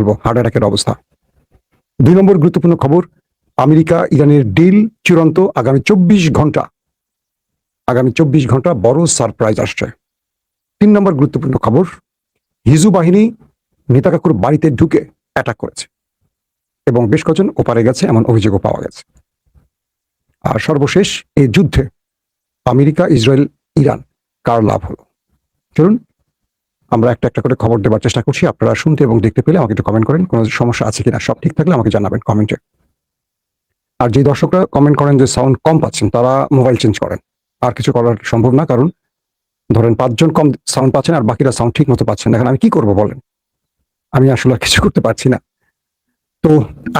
বলবো হার্ট অ্যাটাকের অবস্থা। 2 নম্বর গুরুত্বপূর্ণ খবর, আমেরিকা ইরানের ডিল চূড়ান্ত। আগামী 24 ঘন্টা বড় সারপ্রাইজ আসছে। 3 নম্বর গুরুত্বপূর্ণ খবর, হিজু বাহিনী নেতা কাকুর বাড়িতে ঢুকে অ্যাটাক করেছে এবং বেশ কজন ওপারে গেছে এমন অভিযোগও পাওয়া গেছে। আর সর্বশেষ, এই যুদ্ধে আমেরিকা, ইসরায়েল, ইরান কার লাভ হলো? চলুন আমরা একটা একটা করে খবর দেওয়ার চেষ্টা করছি। আপনারা শুনতে এবং দেখতে পেলে আমাকে একটু কমেন্ট করেন, কোনো সমস্যা আছে কিনা। সব ঠিক থাকলে আমাকে জানাবেন কমেন্টে। আর যে দর্শকরা কমেন্ট করেন যে সাউন্ড কম পাচ্ছেন, তারা মোবাইল চেঞ্জ করেন। আর কিছু করার সম্ভব না, কারণ ধরেন 5 জন কম সাউন্ড পাচ্ছেন আর বাকিরা সাউন্ড ঠিক মতো পাচ্ছেন। এখন আমি কি করব বলেন? আমি আসলে আর কিছু করতে পারছি না। তো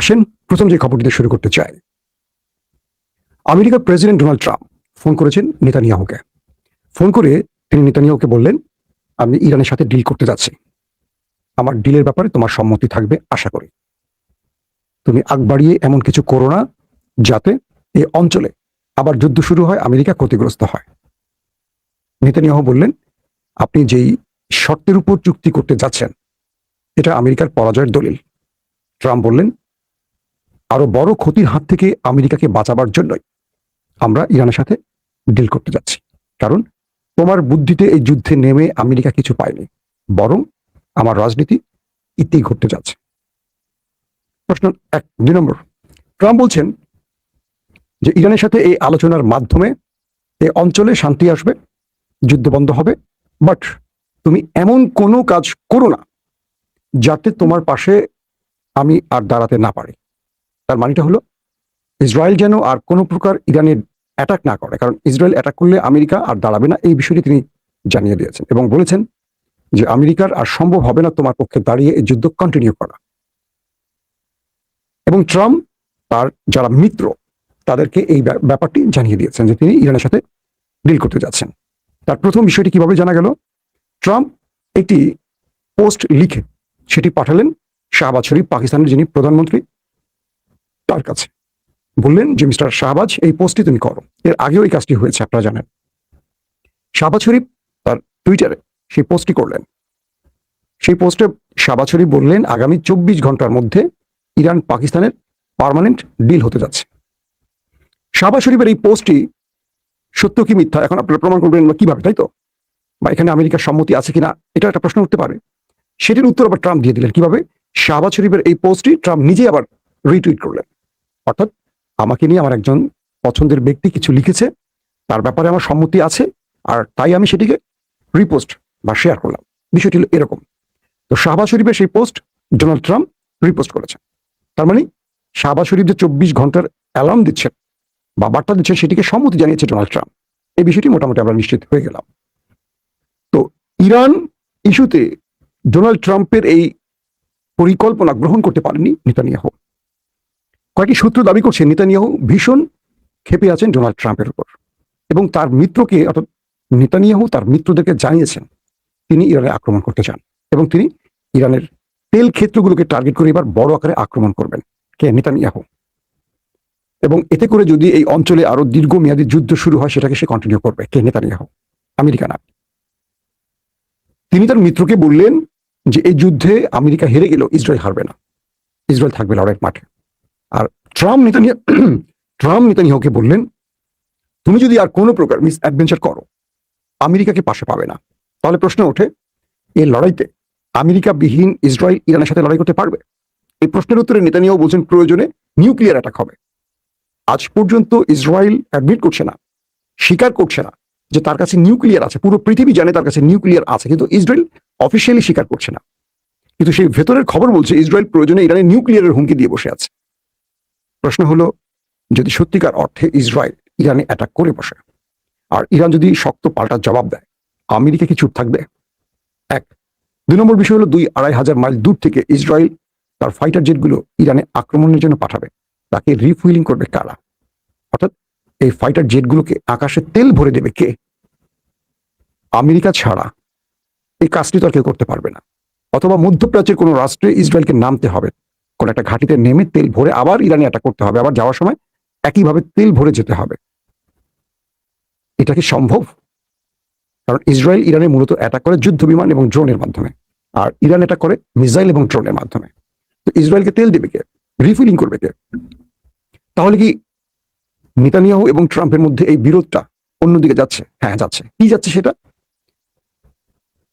আসেন প্রথম যে খবরটি দিয়ে শুরু করতে চাই। আমেরিকার প্রেসিডেন্ট ডোনাল্ড ট্রাম্প ফোন করেছেন নেতানিয়াহুকে। ফোন করে তিনি নেতানিয়াহুকে বললেন, আমি ইরানের সাথে ডিল করতে যাচ্ছি, আমার ডিলের ব্যাপারে তোমার সম্মতি থাকবে আশা করি। তুমি আগ বাড়িয়ে এমন কিছু করো না যাতে এই অঞ্চলে আবার যুদ্ধ শুরু হয়, আমেরিকা ক্ষতিগ্রস্ত হয়। নেতানিয়াহু বললেন, আপনি যেই শর্তের উপর চুক্তি করতে যাচ্ছেন এটা আমেরিকার পরাজয়ের দলিল। ট্রাম্প বললেন, আরো বড় ক্ষতির হাত থেকে আমেরিকাকে বাঁচাবার জন্যই আমরা ইরানের সাথে ডিল করতে যাচ্ছি, কারণ তোমার বুদ্ধিতে এই যুদ্ধে নেমে আমেরিকা কিছু পায়নি, বরং আমার রাজনীতি ইতি ঘটতে যাচ্ছে। প্রশ্ন 2 নম্বর, ট্রাম্প বলছেন যে ইরানের সাথে এই আলোচনার মাধ্যমে এই অঞ্চলে শান্তি আসবে, যুদ্ধ বন্ধ হবে, বাট তুমি এমন কোনো কাজ করো না যাতে তোমার পাশে আমি আর দাঁড়াতে না পারি। তার মানেটা হলো ইসরায়েল যেন আর কোনো প্রকার ইরানের অ্যাটাক না করে, কারণ ইসরায়েল অ্যাটাক করলে আমেরিকা আর দাঁড়াবে না, এই বিষয়টি তিনি জানিয়ে দিয়েছেন এবং বলেছেন যে আমেরিকার আর সম্ভব হবে না তোমার পক্ষে দাঁড়িয়ে এই যুদ্ধ কন্টিনিউ করা। এবং ট্রাম্প তার যারা মিত্র তাদেরকে এই ব্যাপারটি জানিয়ে দিয়েছেন যে তিনি ইরানের সাথে ডিল করতে যাচ্ছেন। তার প্রথম বিষয়টি কিভাবে জানা গেল? ট্রাম্প একটি পোস্ট লিখে সেটি পাঠালেন শাহবাজ শরীফ, পাকিস্তানের যিনি প্রধানমন্ত্রী, তার কাছে। বললেন যে মিস্টার শাহবাজ, এই পোস্টটি তুমি করো। এর আগেও এই কাজটি হয়েছে, আপনারা জানেন। শাহবাজ শরীফ তার টুইটারে সেই পোস্টটি করলেন। সেই পোস্টে শাহবাজ শরীফ বললেন, আগামী 24 ঘন্টার মধ্যে ইরান পাকিস্তানের পার্মানেন্ট ডিল হতে যাচ্ছে। শাহবাজ শরীফের এই পোস্টটি সত্য কি মিথ্যা এখন আপনারা প্রমাণ করবেন কিভাবে, তাই তো? বা এখানে আমেরিকার সম্মতি আছে কিনা, এটা একটা প্রশ্ন উঠতে পারে। সেটির উত্তর আবার ট্রাম্প দিয়ে দিলেন। কিভাবে? শাহবাজ শরীফের এই পোস্টটি ট্রাম্প নিজে আবার রিটুইট করলেন। অর্থাৎ আমাকে নিয়ে আমার একজন পছন্দের ব্যক্তি কিছু লিখেছে, তার ব্যাপারে আমার সম্মতি আছে, আর তাই আমি সেটিকে রিপোস্ট বা শেয়ার করলাম। বিষয়টি হলো এরকম। তো শাহবাজ শরীফের সেই পোস্ট ডোনাল্ড ট্রাম্প রিপোস্ট করেছেন। তার মানে শাহবাজ শরীফ যে 24 ঘন্টার অ্যালার্ম দিচ্ছেন বা বার্তা দিচ্ছেন, সেটিকে সম্মতি জানিয়েছে ডোনাল্ড ট্রাম্প। এই বিষয়টি মোটামুটি আমরা নিশ্চিত হয়ে গেলাম। তো ইরান ইস্যুতে ডোনাল্ড ট্রাম্পের এই পরিকল্পনা গ্রহণ করতে পারেননি নেতানিয়াহু। কয়েকটি সূত্র দাবি করছে নেতানিয়াহু ভীষণ ক্ষেপে আছেন ডোনাল্ড ট্রাম্পের উপর, এবং তার মিত্রকে অর্থাৎ নেতানিয়াহু তার মিত্রদেরকে জানিয়েছেন তিনি ইরানে আক্রমণ করতে চান এবং তিনি ইরানের তেল ক্ষেত্রগুলোকে টার্গেট করে এবার বড় আকারে আক্রমণ করবেন। কে? নেতানিয়াহু। এবং এতে করে যদি এই অঞ্চলে আরো দীর্ঘমেয়াদী যুদ্ধ শুরু হয়, সেটাকে সে কন্টিনিউ করবে। কে? নেতানিয়াহু, আমেরিকা না। তিনি তার মিত্রকে বললেন যে এই যুদ্ধে আমেরিকা হেরে গেলেও ইসরায়েল হারবে না, ইসরায়েল থাকবে লড়াইয়ের মাঠে। আর ট্রাম্প নেতানিয়াহুকে বললেন, তুমি যদি আর কোনো প্রকার মিস অ্যাডভেঞ্চার করো, আমেরিকাকে পাশে পাবে না। তাহলে প্রশ্ন ওঠে, এই লড়াইতে আমেরিকা বিহীন ইসরায়েল ইরানের সাথে লড়াই করতে পারবে? এই প্রশ্নের উত্তরে নেতানিয়াহু বলছেন প্রয়োজনে নিউক্লিয়ার অ্যাটাক হবে। আজ পর্যন্ত ইসরায়েল অ্যাডমিট করছে না, স্বীকার করছে না যে তার কাছে নিউক্লিয়ার আছে। পুরো পৃথিবী জানে তার কাছে নিউক্লিয়ার আছে, কিন্তু ইসরায়েল অফিসিয়ালি স্বীকার করছে না। কিন্তু সেই ভেতরের খবর বলছে ইসরায়েল প্রয়োজনে ইরানের নিউক্লিয়ারের হুমকি দিয়ে বসে আছে। প্রশ্ন হলো, যদি সত্যিকার অর্থে ইসরায়েল ইরানে অ্যাটাক করে বসে আর ইরান যদি শক্ত পাল্টা জবাব দেয়, আমেরিকা কি চুপ থাকবে? 1। 2 নম্বর বিষয় হলো, 2-2.5 হাজার মাইল দূর থেকে ইসরায়েল তার ফাইটার জেটগুলো ইরানে আক্রমণের জন্য পাঠাবে। তাকে রিফুয়েলিং করবে কারা? অর্থাৎ এই ফাইটার জেটগুলোকে আকাশে তেল ভরে দেবে কে? আমেরিকা ছাড়া এই কাজটি তো আর কেউ করতে পারবে না। অথবা মধ্যপ্রাচ্যের কোনো রাষ্ট্রে ইসরায়েলকে নামতে হবে, কোন একটা ঘাঁটিতে নেমে তেল ভরে আবার ইরানে অ্যাটাক করতে হবে, আবার যাওয়ার সময় একইভাবে তেল ভরে যেতে হবে। এটা কি সম্ভব? কারণ ইসরায়েল ইরানে মূলত অ্যাটাক করে যুদ্ধ বিমান এবং ড্রোনের মাধ্যমে, আর ইরান অ্যাটাক করে মিসাইল এবং ড্রোনের মাধ্যমে। তো ইসরায়েলকে তেল দেবে কে, রিফিলিং করবে কে? তাহলে কি নেতানিয়াহু এবং ট্রাম্পের মধ্যে এই বিরোধটা অন্যদিকে যাচ্ছে? হ্যাঁ যাচ্ছে। কি যাচ্ছে সেটা?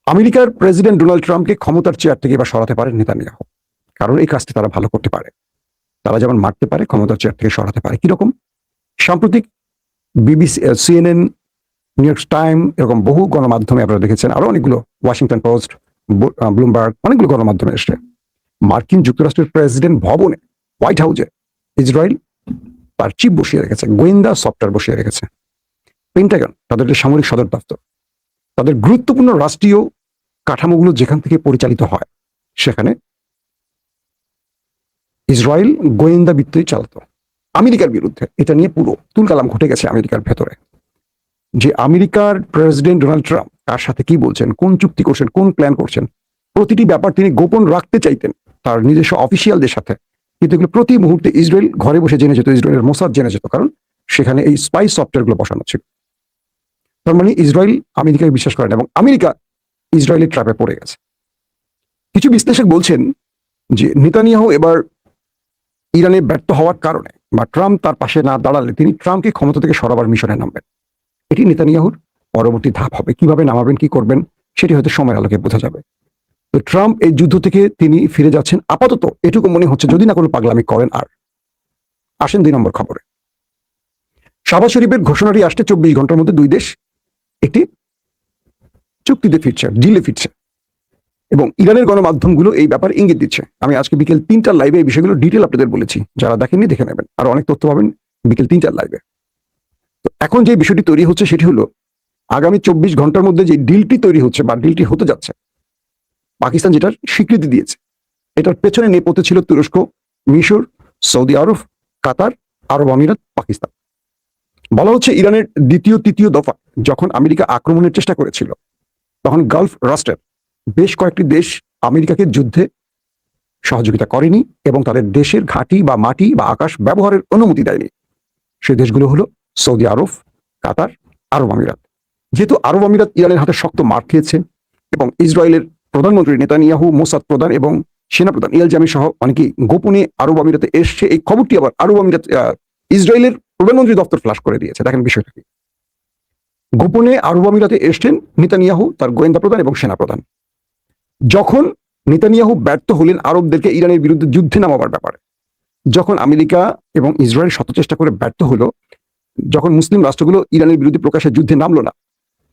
আমেরিকার প্রেসিডেন্ট ডোনাল্ড ট্রাম্পকে ক্ষমতার চেয়ার থেকে এবার সরাতে পারে নেতানিয়াহু, কারণ এই কাজটি তারা ভালো করতে পারে। তারা যেমন মারতে পারে, ক্ষমতার চেয়ার থেকে সরাতে পারে। কিরকম? সাম্প্রতিক BBC, CNN, new York time, এরকম বহু গণমাধ্যমে আপনারা দেখেছেন, আরো অনেকগুলো, ওয়াশিংটন পোস্ট, ব্লুমবার্গ, অনেকগুলো গণমাধ্যমে এসছে, মার্কিন যুক্তরাষ্ট্রের প্রেসিডেন্ট ভবনে, হোয়াইট হাউসে ইসরায়েল তার চিফ বসিয়ে রেখেছে, গোয়েন্দা সফটওয়্যার বসিয়ে রেখেছে। পেন্টাগন, তাদের যে সামরিক সদর দপ্তর, তাদের গুরুত্বপূর্ণ রাষ্ট্রীয় কাঠামোগুলো যেখান থেকে পরিচালিত হয়, সেখানে ইসরায়েল গোয়েন্দা বৃত্তই চালাতো আমেরিকার বিরুদ্ধে। এটা নিয়ে পুরো তুলকালাম ঘটে গেছে আমেরিকার ভেতরে, যে আমেরিকার প্রেসিডেন্ট ডোনাল্ড ট্রাম্প কার সাথে কি বলছেন, কোন চুক্তি করছেন, কোন প্ল্যান করছেন, প্রতিটি ব্যাপার তিনি গোপন রাখতে চাইতেন তার নিজস্ব অফিসিয়ালদের সাথে। কিন্তু এগুলো প্রতি মুহূর্তে ইসরায়েল ঘরে বসে জেনে যেত, ইসরায়েলের মোসাদ জেনে যেত, কারণ সেখানে এই স্পাই সফটওয়্যার গুলো বসানো ছিল। তার মানে ইসরায়েল আমেরিকাকে বিশ্বাস করে না, এবং আমেরিকা ইসরায়েলের ট্র্যাপে পড়ে গেছে। কিছু বিশ্লেষক বলছেন যে নেতানিয়াহু এবার ইরানে ব্যর্থ হওয়ার কারণে, বা ট্রাম্প তার পাশে না দাঁড়ালে, তিনি ট্রাম্পকে ক্ষমতা থেকে সরাবার মিশনে নামবেন। এটি নেতানিয়াহুর পরবর্তী ধাপ হবে। কিভাবে নামাবেন, কি করবেন, সেটি হয়তো সময়ের আলোকে বোঝা যাবে। তো ট্রাম্প এই যুদ্ধ থেকে তিনি ফিরে যাচ্ছেন আপাতত, এটুকু মনে হচ্ছে, যদি না কোনো পাগলামি করেন। আর আসেন 2 নম্বর খবরে। শাহবাজ শরীফের ঘোষণাটি আসছে 24 ঘন্টার মধ্যে দুই দেশ একটি চুক্তিতে ফিরছে, ডিলে ফিরছে, এবং ইরানের গণমাধ্যমগুলো এই ব্যাপারে ইঙ্গিত দিচ্ছে। আমি আজকে বিকেল 3টার লাইভে এই বিষয়গুলো ডিটেল আপনাদের বলেছি, যারা দেখেননি দেখে নেবেন, আর অনেক তথ্য পাবেন বিকেল 3টার লাইভে। তো এখন যে বিষয়টি তৈরি হচ্ছে সেটি হলো, আগামী 24 ঘন্টার মধ্যে যে ডিলটি তৈরি হচ্ছে বা ডিলটি হতে যাচ্ছে, পাকিস্তান যেটার স্বীকৃতি দিয়েছে, এটার পেছনে নেপথ্যে ছিল তুরস্ক, মিশর, সৌদি আরব, কাতার, আরব আমিরাত, পাকিস্তান। বলা হচ্ছে ইরানের দ্বিতীয় তৃতীয় দফা যখন আমেরিকা আক্রমণের চেষ্টা করেছিল, তখন গালফ রাষ্ট্রের বেশ কয়েকটি দেশ আমেরিকাকে যুদ্ধে সহযোগিতা করেনি এবং তাদের দেশের ঘাঁটি বা মাটি বা আকাশ ব্যবহারের অনুমতি দেয়নি। সেই দেশগুলো হলো সৌদি আরব, কাতার, আরব আমিরাত। যেহেতু আরব আমিরাত ইরানের হাতে শক্ত মার খেয়েছে, এবং ইসরায়েলের প্রধানমন্ত্রী নেতানিয়াহু, মোসাদ প্রধান এবং সেনাপ্রধান ইয়েল জামি সহ অনেকেই গোপনে আরব আমিরাতে এসছে, এই খবরটি আবার আরব আমিরাত ইসরায়েলের প্রধানমন্ত্রী দপ্তর ফ্লাশ করে দিয়েছে। দেখেন বিষয়টা কি, গোপনে আরব আমিরাতে এসছেন নেতানিয়াহু, তার গোয়েন্দা প্রধান এবং সেনাপ্রধান। যখন নেতানিয়াহু ব্যর্থ হলেন আরবদেরকে ইরানের বিরুদ্ধে যুদ্ধে নামাবার ব্যাপারে, যখন আমেরিকা এবং ইসরায়েল শত চেষ্টা করে ব্যর্থ হলো, যখন মুসলিম রাষ্ট্রগুলো ইরানের বিরুদ্ধে প্রকাশ্যে যুদ্ধে নামলো না,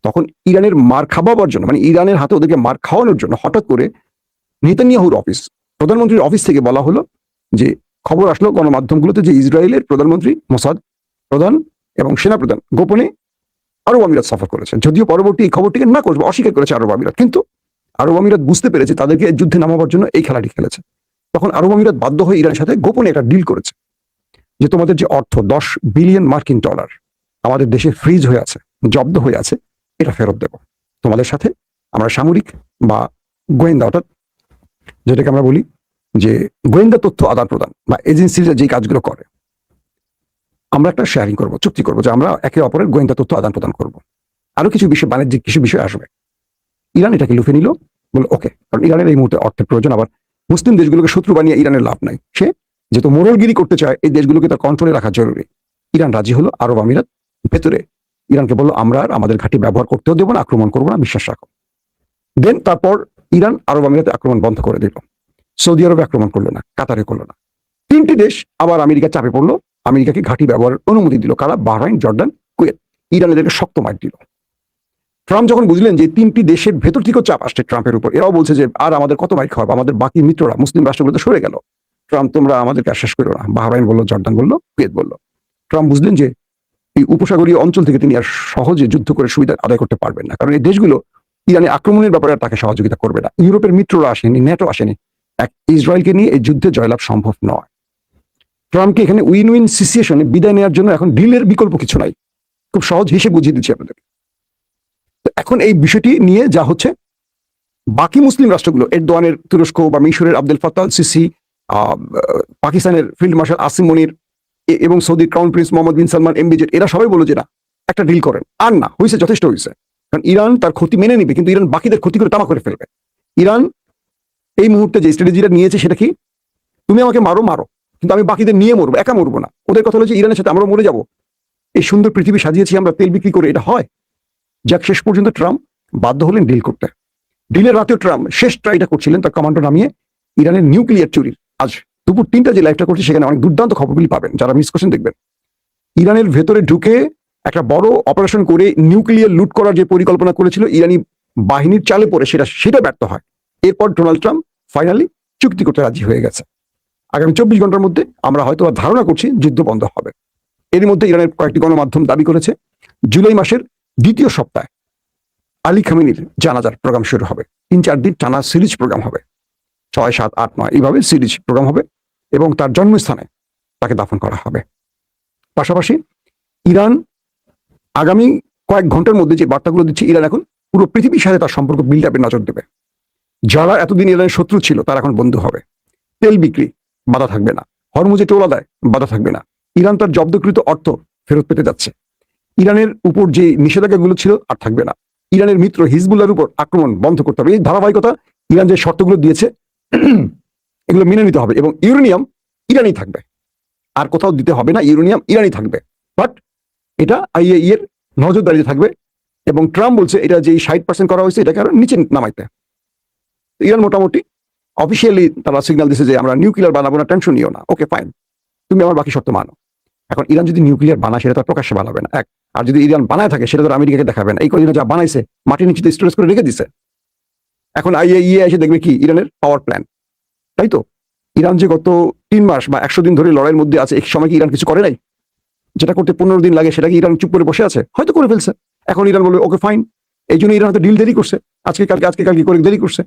তখন ইরানের মার খাওয়াবার জন্য, মানে ইরানের হাতে ওদেরকে মার খাওয়ানোর জন্য হঠাৎ করে নেতানিয়াহুর অফিস, প্রধানমন্ত্রীর অফিস থেকে বলা হলো যে, খবর আসলো গণমাধ্যমগুলোতে যে ইসরায়েলের প্রধানমন্ত্রী, মোসাদ প্রধান এবং সেনাপ্রধান গোপনে আরব আমিরাত সফর করেছেন। যদিও পরবর্তী এই খবরটিকে না করবে অস্বীকার করেছে আরব আমিরাত, কিন্তু আরব আমিরাত বুঝতে পেরেছে তাদেরকে যুদ্ধে নামাবার জন্য এই খেলাটি খেলেছে। তখন আরব আমিরাত বাধ্য হয়ে ইরানের সাথে গোপনে একটা ডিল করেছে, যে তোমাদের যে অর্থ $10 বিলিয়ন আমাদের দেশে ফ্রিজ হয়ে আছে, জব্দ হয়ে আছে, এটা ফেরত দেব। তোমাদের সাথে আমরা সামরিক বা গোয়েন্দা, অর্থাৎ যেটাকে আমরা বলি যে গোয়েন্দা তথ্য আদান প্রদান বা এজেন্সিরা যে কাজগুলো করে, আমরা একটা শেয়ারিং করব, চুক্তি করব যে আমরা একে অপরের গোয়েন্দা তথ্য আদান প্রদান করব। আরো কিছু বিষয়, বাণিজ্যিক কিছু বিষয় আসবে। ইরান এটাকে লুফে নিল, বলে ওকে, কারণ ইরানের এই মুহূর্তে অর্থের প্রয়োজন। আবার মুসলিম দেশগুলোকে শত্রু বানিয়ে ইরানের লাভ নাই। সে যেহেতু মোড়লগিরি করতে চায়, এই দেশগুলোকে তার কন্ট্রোলে রাখা জরুরি। ইরান রাজি হলো, আরব আমিরাত ভেতরে ইরানকে বললো আমরা আর আমাদের ঘাঁটি ব্যবহার করতেও দেবো না, আক্রমণ করবো না, বিশ্বাস রাখো। দেন তারপর ইরান আরব আমিরাতে আক্রমণ বন্ধ করে দিল, সৌদি আরবে আক্রমণ করলো না, কাতারে করলো না। 3টি দেশ আবার আমেরিকা চাপে পড়লো, আমেরিকাকে ঘাঁটি ব্যবহারের অনুমতি দিল। কারা? Bahrain, Jordan, Kuwait. ইরান এদেরকে শক্ত মার দিল। ট্রাম্প যখন বুঝলেন যে 3টি দেশের ভেতর থেকেও চাপ আসছে ট্রাম্পের উপর, এরাও বলছে যে আর আমাদের কত মাইক খাওয়াবে, আমাদের বাকি মিত্ররা মুসলিম রাষ্ট্রগুলোতে সরে গেল, ট্রাম্প তোমরা আমাদেরকে আশ্বাস করো না। বাহরাইন বললো, জর্ডান বললো, কুয়েত বললো। ট্রাম্প বুঝলেন যে এই উপসাগরীয় অঞ্চল থেকে তিনি আর সহজে যুদ্ধ করে সুবিধা আদায় করতে পারবেন না, কারণ এই দেশগুলো ইরানে আক্রমণের ব্যাপারে তাকে সহযোগিতা করবে না। ইউরোপের মিত্ররা আসেনি, ন্যাটো আসেনি। ইসরায়েলকে নিয়ে এই যুদ্ধে জয়লাভ সম্ভব নয়। ট্রাম্পকে এখানে উইন উইন সিচুয়েশনে বিদায় নেওয়ার জন্য এখন ডিলের বিকল্প কিছু নাই। খুব সহজ হিসেবে বুঝিয়ে দিচ্ছি আপনাদের। তো এখন এই বিষয়টি নিয়ে যা হচ্ছে, বাকি মুসলিম রাষ্ট্রগুলো, এরদোয়ানের তুরস্ক বা মিশরের আব্দুল ফাত্তাহ আল সিসি, পাকিস্তানের ফিল্ড মার্শাল আসিম মনির এবং সৌদির ক্রাউন প্রিন্স মোহাম্মদ বিন সালমান এমবিজেড, এরা সবাই বলো যে না, একটা ডিল করেন। আর না হয়েছে, যথেষ্ট হয়েছে। কারণ ইরান তার ক্ষতি মেনে নিবে, কিন্তু ইরান বাকিদের ক্ষতি করে তামা করে ফেলবে। ইরান এই মুহূর্তে যে স্ট্র্যাটেজিটা নিয়েছে সেটা কি, তুমি আমাকে মারো মারো, কিন্তু আমি বাকিদের নিয়ে মরবো, একা মরবো না। ওদের কথা হলো যে ইরানের সাথে আমরা মরে যাব। এই সুন্দর পৃথিবী সাজিয়েছি আমরা তেল বিক্রি করে, এটা হয়? যাক, শেষ পর্যন্ত ট্রাম্প বাধ্য হলেন ডিল করতে। ডিলের রাতেও ট্রাম্প শেষ ট্রাইটা করছিলেন তার কমান্ডো নামিয়ে ইরানের নিউক্লিয়ার চুরির। আজ দুপুর 3টা যে লাইভটা করছে সেখানে অনেক দুর্দান্ত খবরগুলি পাবেন, যারা মিস করছেন দেখবেন। ইরানের ভেতরে ঢুকে একটা বড় অপারেশন করে নিউক্লিয়ার লুট করার যে পরিকল্পনা করেছিল ইরানি বাহিনীর চালে পড়ে, সেটা ব্যর্থ হয়। এরপর ডোনাল্ড ট্রাম্প ফাইনালি চুক্তি করতে রাজি হয়ে গেছে। আগামী 24 ঘন্টার মধ্যে আমরা হয়তো ধারণা করছি যুদ্ধ বন্ধ হবে। এর মধ্যে ইরানের কয়েকটি গণমাধ্যম দাবি করেছে জুলাই মাসের 2য় সপ্তাহে আলী খামেনির জানাজার প্রোগ্রাম শুরু হবে। 3-4 দিন টানা সিরিজ প্রোগ্রাম হবে, 6, 7, 8, 9 এইভাবে সিরিজ প্রোগ্রাম হবে এবং তার জন্মস্থানে তাকে দাফন করা হবে। পাশাপাশি ইরান আগামী কয়েক ঘন্টার মধ্যে যে বার্তাগুলো দিচ্ছে, ইরান এখন পুরো পৃথিবীর সাথে তার সম্পর্ক বিল্ড আপে নজর দেবে। যারা এতদিন ইরানের শত্রু ছিল তারা এখন বন্ধু হবে। তেল বিক্রি বাধা থাকবে না, হরমুজে টোল আদায় বাধা থাকবে না। ইরান তার জব্দকৃত অর্থ ফেরত পেতে যাচ্ছে। ইরানের উপর যে নিষেধাজ্ঞাগুলো ছিল আর থাকবে না। ইরানের মিত্র হিজবুল্লাহর উপর আক্রমণ বন্ধ করতে হবে। এই ধারাবাহিকতা ইরান যে শর্তগুলো দিয়েছে এগুলো মেনে নিতে হবে এবং ইউরেনিয়াম ইরানই থাকবে, আর কোথাও দিতে হবে না। ইউরেনিয়াম ইরানই থাকবে, বাট এটা আইএই এর নজরদারিতে থাকবে। এবং ট্রাম্প বলছে এটা যে 60% করা হয়েছে এটাকে আরো নিচে নামাইতে। ইরান মোটামুটি অফিসিয়ালি তারা সিগন্যাল দিচ্ছে যে আমরা নিউক্লিয়ার বানাবো না, টেনশন নিও না, ওকে ফাইন, তুমি আমার বাকি শর্ত মানো। এখন ইরান যদি নিউক্লিয়ার বানায় সেটা তার প্রকাশ্যে বানাবে না, এক। আর যদি ইরান বানায় থাকে সেটা তো আমেরিকাকে দেখাবে না। এই কদিনে যা বানাইছে মাটির নিচে স্টোরেজ করে রেখে দিছে। এখন আইএইএ এসে দেখবে কি ইরানের পাওয়ার প্ল্যান, তাই তো? ইরান যে গত 3 মাস বা 100 দিন ধরে লড়াইয়ের মধ্যে আছে, এক সময় কি ইরান কিছু করে নাই? যেটা করতে 15 দিন লাগে সেটা কি ইরান চুপ করে বসে আছে? হয়তো করে ফেলছে। এখন ইরান বলবে ওকে ফাইন। এই জন্য ইরান হয়তো ডিল দেরি করছে, আজকে কালকে করে দেরি করছে।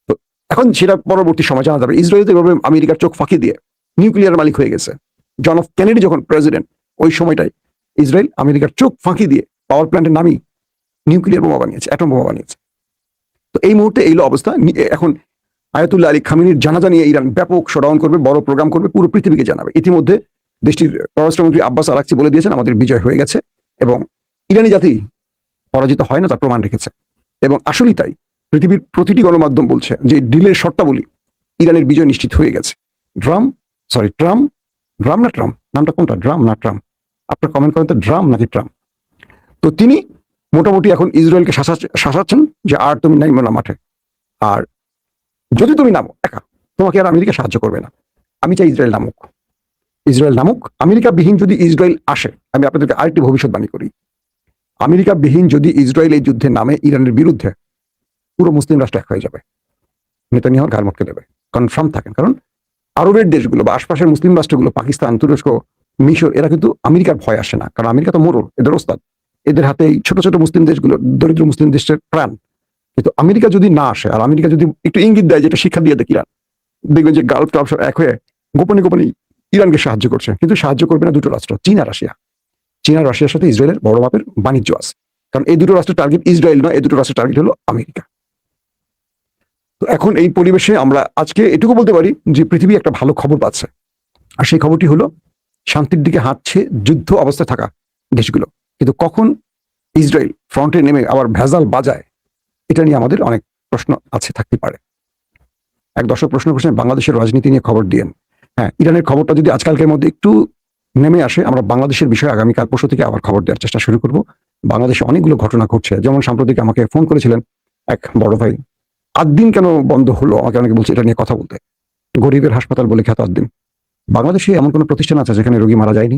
তো এখন সেটা পরবর্তী সময় জানা যাবে। ইসরায়েল তো এভাবে আমেরিকার চোখ ফাঁকি দিয়ে নিউক্লিয়ার মালিক হয়ে গেছে। জন এফ কেনেডি যখন প্রেসিডেন্ট, ওই সময়টাই ইসরায়েল আমেরিকার চোখ ফাঁকি দিয়ে পাওয়ার প্ল্যান্টের নামই নিউক্লিয়ার বোমা বানিয়েছে, অ্যাটম বোমা বানিয়েছে। তো এই মুহূর্তে এইলো অবস্থা। এখন আয়াতুল্লাহ আলী খামেনির জানাজা নিয়ে ইরান ব্যাপক শোডাউন করবে, বড় প্রোগ্রাম করবে, পুরো পৃথিবীকে জানাবে। ইতিমধ্যে দেশটির পররাষ্ট্রমন্ত্রী আব্বাস আরাকচি বলে দিয়েছেন আমাদের বিজয় হয়ে গেছে এবং ইরানি জাতি পরাজিত হয় না তার প্রমাণ রেখেছে। এবং আসলেই তাই, পৃথিবীর প্রতিটি গণমাধ্যম বলছে যে ডিলের শর্তাবলী ইরানের বিজয় নিশ্চিত হয়ে গেছে। ট্রাম্প না ট্রাম্প, নামটা কোনটা, ড্রাম না ট্রাম্প? আপনার কমেন্ট করেন তো, ড্রাম নাকি ট্রাম্প? তো তিনি মোটামুটি এখন ইসরায়েলকে শাসাচ্ছেন যে আর তুমি নামো না মাঠে, আর যদি তুমি নামো একা তোমাকে আর আমেরিকা সাহায্য করবে না। আমি চাই ইসরায়েল নামুক। আমেরিকা বিহীন যদি ইসরায়েল আসে, আমি আপনাদেরকে আরেকটি ভবিষ্যৎবাণী করি, আমেরিকা বিহীন যদি ইসরায়েল এই যুদ্ধে নামে ইরানের বিরুদ্ধে, পুরো মুসলিম রাষ্ট্র এক হয়ে যাবে, নেতানিয়াহুর ঘাড় মটকে দেবে। কনফার্ম থাকেন, কারণ আরবের দেশগুলো বা আশপাশের মুসলিম রাষ্ট্রগুলো, পাকিস্তান, তুরস্ক, মিশর, এরা কিন্তু আমেরিকার ভয় আসে না, কারণ আমেরিকা তো মোরল, এদের ওস্তাদ। এদের হাতে এই ছোট ছোট মুসলিম দেশগুলো, দরিদ্র মুসলিম দেশের প্রাণ। কিন্তু আমেরিকা যদি না আসে, আর আমেরিকা যদি একটু ইঙ্গিত দেয়, যেটা শিক্ষা দিয়ে দেয় ইরান, দেখবেন যে গালফ টালফ এক হয়ে গোপনে গোপনে ইরানকে সাহায্য করছে। কিন্তু সাহায্য করবে না দুটো রাষ্ট্র, চীন আর রাশিয়া। চীন আর রাশিয়ার সাথে ইসরায়েলের বড় মাপের বাণিজ্য আছে, কারণ এই দুটো রাষ্ট্রের টার্গেট ইসরায়েল নয়, এই দুটো রাষ্ট্রের টার্গেট হলো আমেরিকা। তো এখন এই পরিবেশে আমরা আজকে এটুকু বলতে পারি যে পৃথিবী একটা ভালো খবর পাচ্ছে, আর সেই খবরটি হলো শান্তির দিকে হাঁটছে যুদ্ধ অবস্থায় থাকা দেশগুলো। কিন্তু কখন ইসরায়েল ফ্রন্টে নেমে আবার ভেজাল বাজায়, এটা নিয়ে আমাদের অনেক প্রশ্ন আছে, থাকতে পারে। এক দর্শক প্রশ্ন করছেন বাংলাদেশের রাজনীতি নিয়ে খবর দিয়েন। হ্যাঁ, ইরানের খবরটা যদি আজকালকের মধ্যে একটু নেমে আসে, আমরা বাংলাদেশের বিষয়ে আগামীকাল পরশু থেকে আবার খবর দেওয়ার চেষ্টা শুরু করব। বাংলাদেশে অনেকগুলো ঘটনা ঘটছে, যেমন সাম্প্রতিক আমাকে ফোন করেছিলেন এক বড় ভাই, 8 দিন কেন বন্ধ হলো, আমাকে অনেকে বলছে এটা নিয়ে কথা বলতে। গরিবের হাসপাতাল বলে খ্যাত 8 দিন। বাংলাদেশে এমন কোনো প্রতিষ্ঠান আছে যেখানে রোগী মারা যায়নি?